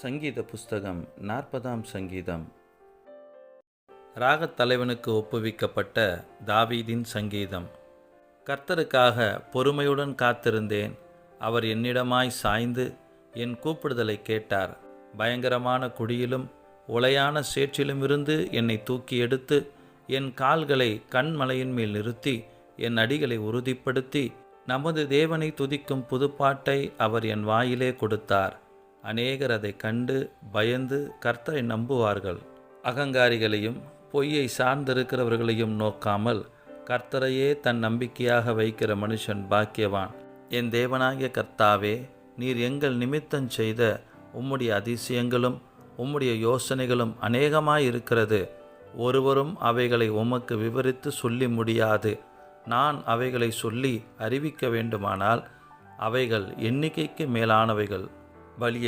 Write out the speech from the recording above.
சங்கீத புஸ்தகம் 40ஆம் சங்கீதம். ராகத் தலைவனுக்கு ஒப்புவிக்கப்பட்ட தாவீதின் சங்கீதம். கர்த்தருக்காக பொறுமையுடன் காத்திருந்தேன். அவர் என்னிடமாய் சாய்ந்து என் கூப்பிடுதலை கேட்டார். பயங்கரமான குழியிலும் உளையான சேற்றிலுமிருந்து என்னை தூக்கி எடுத்து என் கால்களை கண்மலையின் மேல் நிறுத்தி என் அடிகளை உறுதிப்படுத்தி நமது தேவனை துதிக்கும் புதுப்பாட்டை அவர் என் வாயிலே கொடுத்தார். அநேகர் அதை கண்டு பயந்து கர்த்தரை நம்புவார்கள். அகங்காரிகளையும் பொய்யை சார்ந்திருக்கிறவர்களையும் நோக்காமல் கர்த்தரையே தன் நம்பிக்கையாக வைக்கிற மனுஷன் பாக்கியவான். என் தேவனாகிய கர்த்தாவே, நீர் எங்கள் நிமித்தம் செய்த உம்முடைய அதிசயங்களும் உம்முடைய யோசனைகளும் அநேகமாயிருக்கிறது. ஒருவரும் அவைகளை உமக்கு விவரித்து சொல்லி முடியாது. நான் அவைகளை சொல்லி அறிவிக்க வேண்டுமானால் அவைகள் எண்ணிக்கைக்கு மேலானவைகள். பலியை